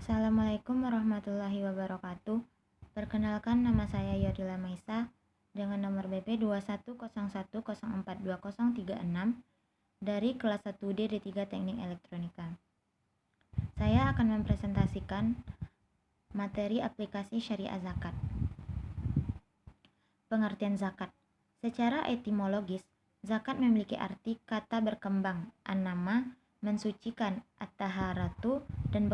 Assalamualaikum warahmatullahi wabarakatuh. Perkenalkan, nama saya Yodila Maisa dengan nomor BP 2101042036 dari kelas 1D D3 Teknik Elektronika. Saya akan mempresentasikan materi aplikasi syariah zakat. Pengertian zakat. Secara etimologis, zakat memiliki arti kata berkembang, an-nama, mensucikan, at-taharatu, dan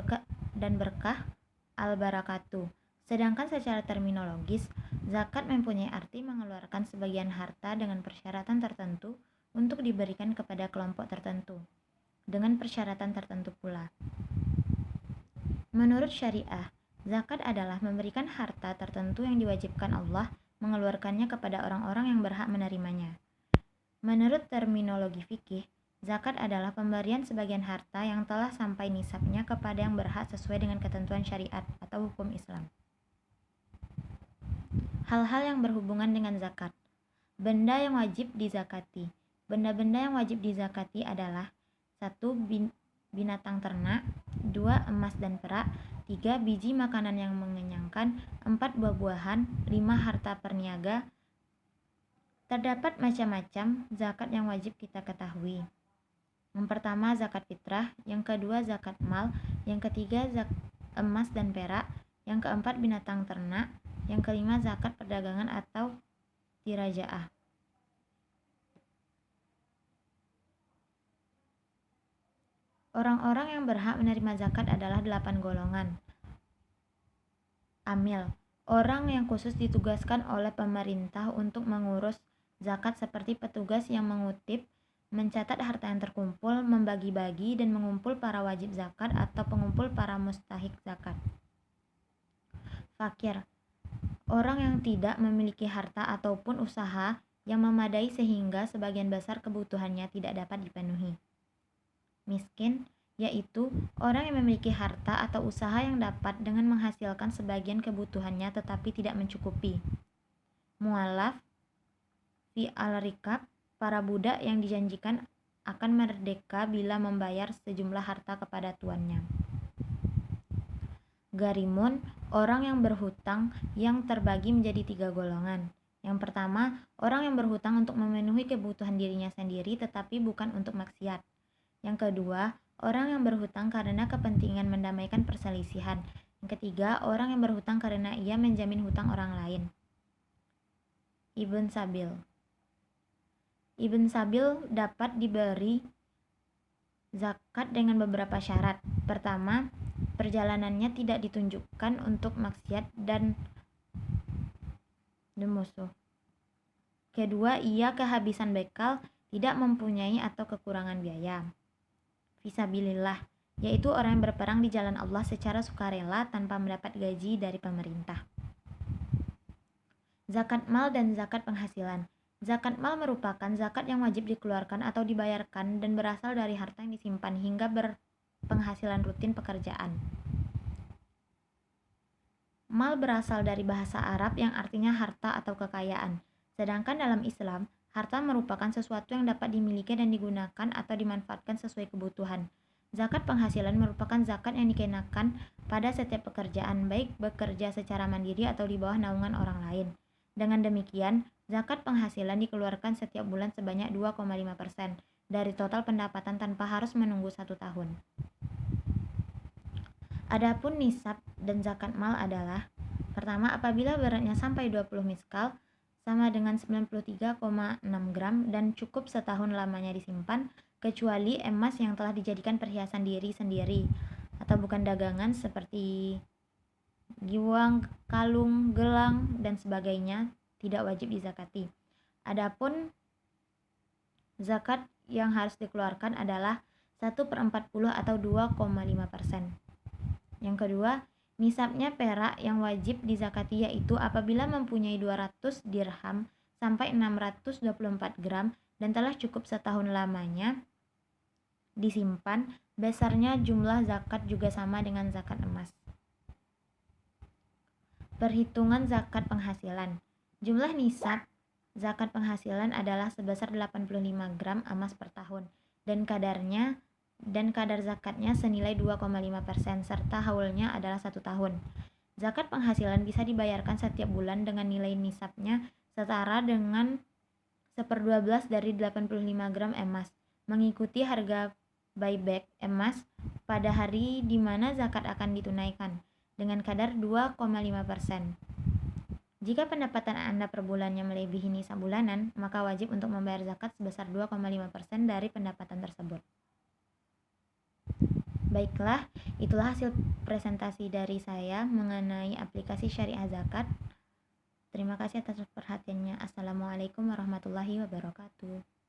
berkah, al-barakatuh. Sedangkan secara terminologis, zakat mempunyai arti mengeluarkan sebagian harta dengan persyaratan tertentu untuk diberikan kepada kelompok tertentu, dengan persyaratan tertentu pula. Menurut syariah, zakat adalah memberikan harta tertentu yang diwajibkan Allah mengeluarkannya kepada orang-orang yang berhak menerimanya. Menurut terminologi fikih, zakat adalah pemberian sebagian harta yang telah sampai nisabnya kepada yang berhak sesuai dengan ketentuan syariat atau hukum Islam. Hal-hal yang berhubungan dengan zakat. Benda yang wajib dizakati. Benda-benda yang wajib dizakati adalah 1. Binatang ternak, 2. Emas dan perak, 3. Biji makanan yang mengenyangkan, 4. Buah-buahan, 5. Harta perniaga. Terdapat macam-macam zakat yang wajib kita ketahui. Yang pertama zakat fitrah, yang kedua zakat mal, yang ketiga emas dan perak, yang keempat binatang ternak, yang kelima zakat perdagangan atau tirajaah. Orang-orang yang berhak menerima zakat adalah 8 golongan. Amil, orang yang khusus ditugaskan oleh pemerintah untuk mengurus zakat seperti petugas yang mengutip, mencatat harta yang terkumpul, membagi-bagi, dan mengumpul para wajib zakat atau pengumpul para mustahik zakat. Fakir, orang yang tidak memiliki harta ataupun usaha yang memadai sehingga sebagian besar kebutuhannya tidak dapat dipenuhi. Miskin, yaitu orang yang memiliki harta atau usaha yang dapat dengan menghasilkan sebagian kebutuhannya tetapi tidak mencukupi. Mu'alaf, fi al-rikab, para budak yang dijanjikan akan merdeka bila membayar sejumlah harta kepada tuannya. Garimun, orang yang berhutang yang terbagi menjadi 3 golongan. Yang pertama, orang yang berhutang untuk memenuhi kebutuhan dirinya sendiri tetapi bukan untuk maksiat. Yang kedua, orang yang berhutang karena kepentingan mendamaikan perselisihan. Yang ketiga, orang yang berhutang karena ia menjamin hutang orang lain. Ibn Sabil. Ibn Sabil dapat diberi zakat dengan beberapa syarat. Pertama, perjalanannya tidak ditunjukkan untuk maksiat dan musuh. Kedua, ia kehabisan bekal, tidak mempunyai atau kekurangan biaya. Fisabilillah, yaitu orang yang berperang di jalan Allah secara sukarela tanpa mendapat gaji dari pemerintah. Zakat mal dan zakat penghasilan. Zakat mal merupakan zakat yang wajib dikeluarkan atau dibayarkan dan berasal dari harta yang disimpan hingga berpenghasilan rutin pekerjaan. Mal berasal dari bahasa Arab yang artinya harta atau kekayaan. Sedangkan dalam Islam, harta merupakan sesuatu yang dapat dimiliki dan digunakan atau dimanfaatkan sesuai kebutuhan. Zakat penghasilan merupakan zakat yang dikenakan pada setiap pekerjaan, baik bekerja secara mandiri atau di bawah naungan orang lain. Dengan demikian, zakat penghasilan dikeluarkan setiap bulan sebanyak 2,5% dari total pendapatan tanpa harus menunggu 1 tahun. Adapun nisab dan zakat mal adalah: pertama, apabila beratnya sampai 20 miskal, sama dengan 93,6 gram dan cukup setahun lamanya disimpan, kecuali emas yang telah dijadikan perhiasan diri sendiri atau bukan dagangan seperti giwang, kalung, gelang, dan sebagainya, tidak wajib dizakati. Adapun zakat yang harus dikeluarkan adalah 1/40 atau 2,5%. Yang kedua, nisabnya perak yang wajib dizakati yaitu apabila mempunyai 200 dirham sampai 624 gram dan telah cukup setahun lamanya disimpan, besarnya jumlah zakat juga sama dengan zakat emas. Perhitungan zakat penghasilan. Jumlah nisab zakat penghasilan adalah sebesar 85 gram emas per tahun dan kadarnya dan kadar zakatnya senilai 2,5% serta haulnya adalah 1 tahun. Zakat penghasilan bisa dibayarkan setiap bulan dengan nilai nisabnya setara dengan 1/12 dari 85 gram emas, mengikuti harga buyback emas pada hari di mana zakat akan ditunaikan, dengan kadar 2,5%. Jika pendapatan Anda per bulannya melebihi nisab bulanan, maka wajib untuk membayar zakat sebesar 2,5% dari pendapatan tersebut. Baiklah, itulah hasil presentasi dari saya mengenai aplikasi syariah zakat. Terima kasih atas perhatiannya. Assalamualaikum warahmatullahi wabarakatuh.